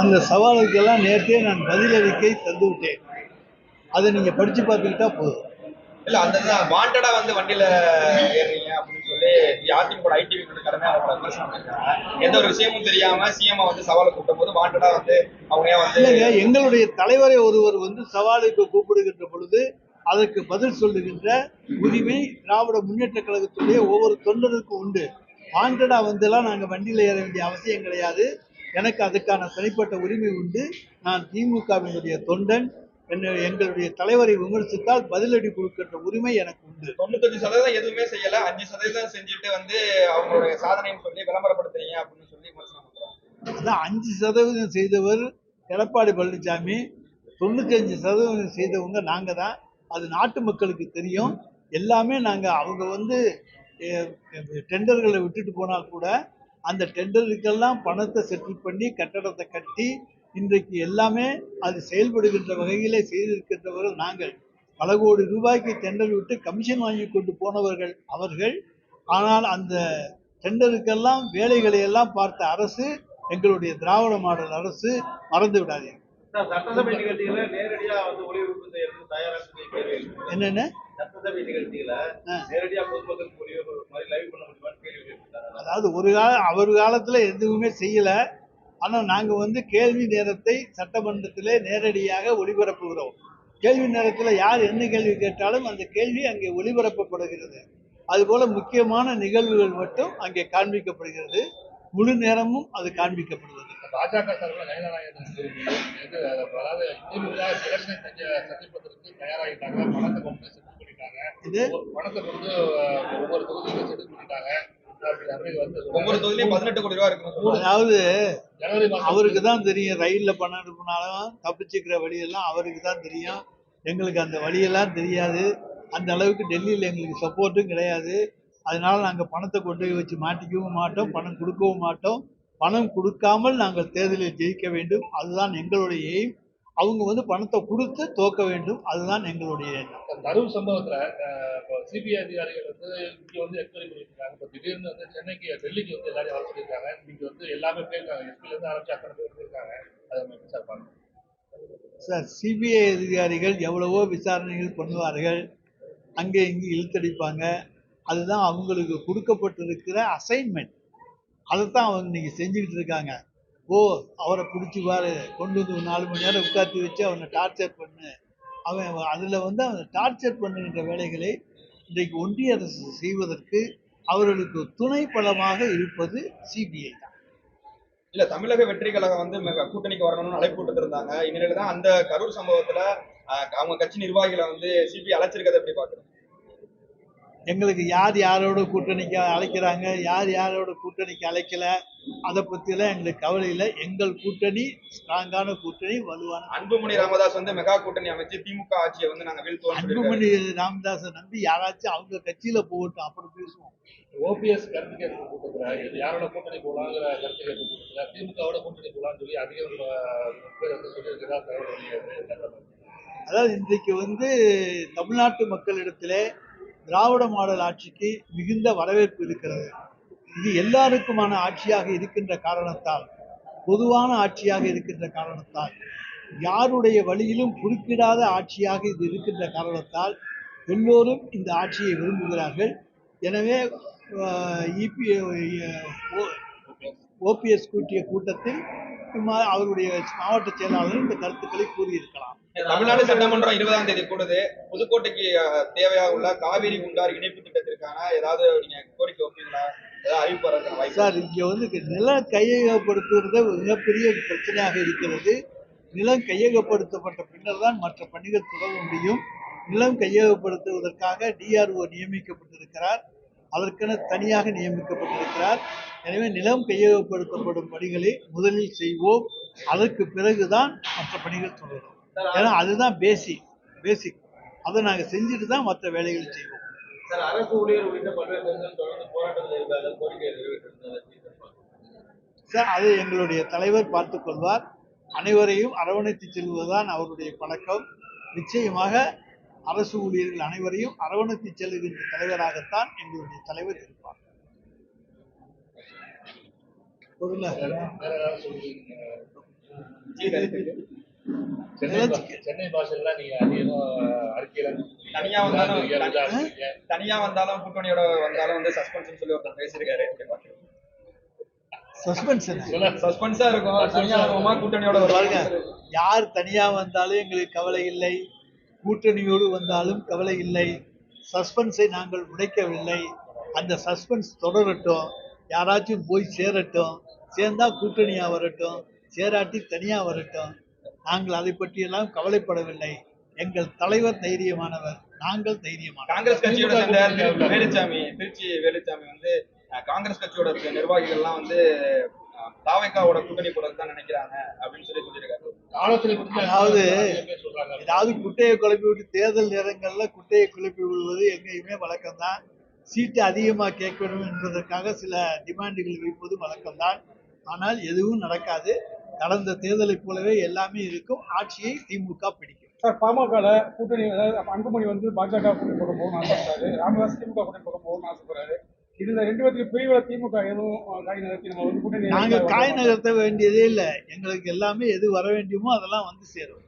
அந்த சவாலுக்கெல்லாம் நேற்றே நான் பதிலளிக்கை தந்து விட்டேன். அதை நீங்க படிச்சு பார்த்துக்கிட்டா போதும். இல்ல அந்த வாண்டடா வண்டியில ஏறீங்க அப்படின்னு சொல்லி அதிமுக ஐடி கடமை அவங்க விமர்சனம் பண்ணிருக்காங்க. எந்த ஒரு விஷயமும் தெரியாம சிஎம் சவாலை கூட்டும் போது வாண்டடா அவங்க இல்லைங்க, எங்களுடைய தலைவரை ஒருவர் சவாலுக்கு கூப்பிடுகின்ற பொழுது அதற்கு பதில் சொல்லுகின்ற உரிமை திராவிட முன்னேற்ற கழகத்துடைய ஒவ்வொரு தொண்டருக்கும் உண்டு. வாண்டடா எல்லாம் நாங்க வண்டியில ஏற வேண்டிய அவசியம் கிடையாது. எனக்கு அதுக்கான தனிப்பட்ட உரிமை உண்டு. நான் திமுகவினுடைய தொண்டன். எங்களுடைய தலைவரை விமர்சித்தால் பதிலடி கொடுக்கின்ற உரிமை எனக்கு உண்டு. 95% எதுவுமே செய்யல, 5% செஞ்சுட்டு அவங்களுடைய சாதனைன்னு சொல்லி விளம்பரப்படுத்துறீங்க அப்படின்னு சொல்லி விமர்சனம் பண்றாங்க. அதான் 5% செய்தவர் எடப்பாடி பழனிசாமி, 95% செய்தவங்க நாங்க தான். அது நாட்டு மக்களுக்கு தெரியும். எல்லாமே நாங்க அவங்க டெண்டர்களை விட்டுட்டு போனால் கூட அந்த டெண்டருக்கெல்லாம் பணத்தை செட்டில் பண்ணி கட்டடத்தை கட்டி இன்றைக்கு எல்லாமே அது செயல்படுகின்ற வகையிலே செய்திருக்கின்றவர்கள் நாங்கள். பல கோடி ரூபாய்க்கு டெண்டர் விட்டு கமிஷன் வாங்கி கொண்டு போனவர்கள் அவர்கள். ஆனால் அந்த டெண்டருக்கெல்லாம் வேலைகளை எல்லாம் பார்த்த அரசு எங்களுடைய திராவிட மாடல் அரசு. மறந்து விடாதீங்க. சட்டசபை நிகழ்ச்சிகளை நேரடியா ஒளிபரப்பு செய்யறது தயாராக என்னென்ன சட்டசபை நிகழ்ச்சிகளை நேரடியா பொதுமக்களுக்கு லைவ் பண்ண முடியுமான்னு கேள்வி கேட்டாங்க. அதாவது அவர் காலத்துல எதுவுமே செய்யல. ஆனா நாங்க கேள்வி நேரத்தை சட்டமன்றத்திலே நேரடியாக ஒளிபரப்புகிறோம். கேள்வி நேரத்தில் யார் என்ன கேள்வி கேட்டாலும் அந்த கேள்வி அங்கே ஒளிபரப்பப்படுகிறது. அதுபோல முக்கியமான நிகழ்வுகள் மட்டும் அங்கே காண்பிக்கப்படுகிறது. முழு நேரமும் அது காண்பிக்கப்படுவது. பாஜக சந்திப்பதற்கு தயாராகிட்டாங்க. பணத்தை கொண்டு செட்டில் பண்ணிட்டாங்க. பணத்தை கொண்டு ஒவ்வொரு தொகுதியிலும் செட்டில் பண்ணிட்டாங்க. ஒவ்வொரு தொகுதியிலும் 18 கோடி ரூபாய் இருக்கு. அதாவது அவருக்கு தான் தெரியும். ரயில்ல பணம் எடுப்பினாலும் தப்பிச்சுக்கிற வழியெல்லாம் அவருக்கு தான் தெரியும். எங்களுக்கு அந்த வழியெல்லாம் தெரியாது. அந்த அளவுக்கு டெல்லியில் எங்களுக்கு சப்போர்ட்டும் கிடையாது. அதனால நாங்கள் பணத்தை கொண்டு போய் வச்சு மாட்டிக்கவும் மாட்டோம், பணம் கொடுக்கவும் மாட்டோம். பணம் கொடுக்காமல் நாங்கள் தேர்தலில் ஜெயிக்க வேண்டும், அதுதான் எங்களுடைய எய்ம். அவங்க பணத்தை கொடுத்து தோக்க வேண்டும், அதுதான் எங்களுடைய எண்ணம். கரூர் சம்பவத்துல சிபிஐ அதிகாரிகள் இங்க என்கொயரி பண்ணிருக்காங்க. இப்போ திடீர்னு சென்னைக்கு டெல்லிக்கு எல்லாரையும் வர சொல்லியிருக்காங்க. நீங்க எல்லாமே போயிருக்காங்க, எஸ்பில இருந்து ஆரம்பிச்சு அத்தனை பேர் போயிருக்காங்க. அதை சார் பாருங்க சார், சிபிஐ அதிகாரிகள் எவ்வளவோ விசாரணைகள் பண்ணுவார்கள், அங்கே இங்கே இழுத்தடிப்பாங்க. அதுதான் அவங்களுக்கு கொடுக்கப்பட்டிருக்கிற அசைன்மெண்ட். அதைத்தான் அவங்க இன்னைக்கு செஞ்சுக்கிட்டு இருக்காங்க. அவரை பிடிச்சிப்பாரு, கொண்டு 4 மணி நேரம் உட்காந்து வச்சு அவனை டார்ச்சர் பண்ணு. அவன் அதில் அவனை டார்ச்சர் பண்ணுகின்ற வேலைகளை இன்றைக்கு ஒன்றிய அரசு செய்வதற்கு அவர்களுக்கு துணை பலமாக இருப்பது சிபிஐ தான். இல்ல, தமிழக வெற்றி கழகம் கூட்டணிக்கு வரணும்னு அழைப்பு விட்டு இருந்தாங்க. இந்நிலையில தான் அந்த கரூர் சம்பவத்துல அவங்க கட்சி நிர்வாகிகளை சிபிஐ அழைச்சிருக்கதை எப்படி பாக்குறோம்? எங்களுக்கு யார் யாரோட கூட்டணிக்கு அழைக்கிறாங்க, யார் யாரோட கூட்டணிக்கு அழைக்கல, அதை பற்றியெல்லாம் எங்களுக்கு கவலை இல்லை. எங்கள் கூட்டணி ஸ்ட்ராங்கான கூட்டணி, வலுவான. அன்புமணி ராமதாஸ் மெகா கூட்டணி அமைச்சு திமுக ஆட்சியை நாங்க வீழ்த்துவோம். அன்புமணி ராமதாஸை நம்பி யாராச்சும் அவங்க கட்சியில போகட்டும், அப்புறம் பேசுவோம். ஓபிஎஸ் கருத்து கேட்பு கூட்டத்தில் யாரோட கூட்டணி போகலாங்கிற கருத்து கேட்பு கூட்டத்தில் திமுகவோட கூட்டணி போகலான்னு சொல்லி அதிகம் பேர் சொல்லியிருக்கிறதா தகவல். அதாவது இன்றைக்கு தமிழ்நாட்டு மக்களிடத்திலே திராவிட மாடல் ஆட்சிக்கு மிகுந்த வரவேற்பு இருக்கிறது. இது எல்லாருக்குமான ஆட்சியாக இருக்கின்ற காரணத்தால், பொதுவான ஆட்சியாக இருக்கின்ற காரணத்தால், யாருடைய வழியிலும் குறுக்கிடாத ஆட்சியாக இது இருக்கின்ற காரணத்தால் எல்லோரும் இந்த ஆட்சியை விரும்புகிறார்கள். எனவே ஓபிஎஸ் கூட்டிய கூட்டத்தில் அவருடைய மாவட்ட செயலாளர் இந்த கருத்துக்களை கூறியிருக்கலாம். தமிழ்நாடு சட்டமன்றம் 20ஆம் தேதி கூடுது. புதுக்கோட்டைக்கு தேவையாக உள்ள காவிரி குண்டார் இணைப்பு திட்டத்திற்கான ஏதாவது நீங்க கோரிக்கை வைப்பீங்களா? அறிவிப்பு சார், இங்க நிலம் கையகப்படுத்துவது மிகப்பெரிய பிரச்சனையாக இருக்கிறது. நிலம் கையகப்படுத்தப்பட்ட பின்னர் தான் மற்ற பணிகள் தொடர முடியும். நிலம் கையகப்படுத்துவதற்காக டிஆர்ஓ நியமிக்கப்பட்டிருக்கிறார், அதற்கென தனியாக நியமிக்கப்பட்டிருக்கிறார். எனவே நிலம் கையகப்படுத்தப்படும் பணிகளை முதலில் செய்வோம், அதற்கு பிறகுதான் மற்ற பணிகள் தொடரும். ஏன்னா அதுதான் பேசிக். அதை நாங்கள் செஞ்சுட்டு தான் மற்ற வேலைகளை செய்வோம். அரசு ஊழியர் உள்ளிட்ட பல்வேறு தொடர்ந்து போராட்டத்தில் கோரிக்கை சார், அதை எங்களுடைய தலைவர் பார்த்துக் கொள்வார். அனைவரையும் அரவணைத்து செல்வதுதான் அவருடைய பழக்கம். நிச்சயமாக அரசு ஊழியர்கள் அனைவரையும் அரவணைத்து செல்லுகின்ற தலைவராகத்தான் எங்களுடைய தலைவர் இருப்பார். பொருளை வேற ஏதாவது சொல்றீங்க? விஜய் கருத்து. சென்னை பாஷைலாம் நீங்க அதிகம் அறிக்கையில தனியா வந்தாலும் இருக்கீங்க. தனியா வந்தாலும் கூட்டணியோட வந்தாலும் வந்து சஸ்பென்ஸ் சொல்லி ஒருத்தர் பேசியிருக்காரு. சஸ்பென்ஸா இருக்கும். தனியா வருவோமா கூட்டணியோட பாருங்க, வருவாங்க. யார் தனியா வந்தாலும் எங்களுக்கு கவலை இல்லை, கூட்டணியோடு வந்தாலும் கவலை இல்லை. சஸ்பென்ஸை நாங்கள் உடைக்கவில்லை. அந்த சஸ்பென்ஸ் தொடரட்டும், யாராச்சும் போய் சேரட்டும், சேர்ந்தா கூட்டணியா வரட்டும், சேராட்டி தனியா வரட்டும். நாங்கள் அதை பற்றியெல்லாம் கவலைப்படவில்லை. எங்கள் தலைவர் தைரியமானவர், நாங்கள் தைரியமானவர். காங்கிரஸ் கட்சியோட சேர்ந்த வேலுச்சாமி, திருச்சி வேலுச்சாமி வந்து காங்கிரஸ் கட்சியோட நிர்வாகிகள்லாம் வந்து தாவேக்காவோட கூட்டணி போறது தான் நினைக்கிறாங்க அப்படின்னு சொல்லி சொல்லியிருக்காரு. ஏதாவது குட்டையை குழப்பி விட்டு தேர்தல் நேரங்கள்ல குட்டையை குழப்பி விடுவது எங்கேயுமே வழக்கம்தான். சீட்டு அதிகமா கேட்கணும் என்பதற்காக சில டிமாண்டுகள் வைப்பது வழக்கம்தான். ஆனால் எதுவும் நடக்காது. கடந்த தேர்தலை போலவே எல்லாமே இருக்கும். ஆட்சியை திமுக பிடிக்கும். சார், பாமக கூட்டணி அன்புமணி வந்து பாஜக கூட்டணி போட போகணும்னு ஆசைப்படுறாரு, ராமதாஸ் திமுக கூட்டணி போட போகணும்னு ஆசைப்படுறாரு. இதுல 2 பேருக்கு பிரிவுல திமுக எதுவும் காய் நகர்த்தி நம்ம வந்து கூட்டணி நாங்க காய் நகர்த்த வேண்டியதே இல்லை. எங்களுக்கு எல்லாமே எது வர வேண்டியமோ அதெல்லாம் வந்து சேரும்.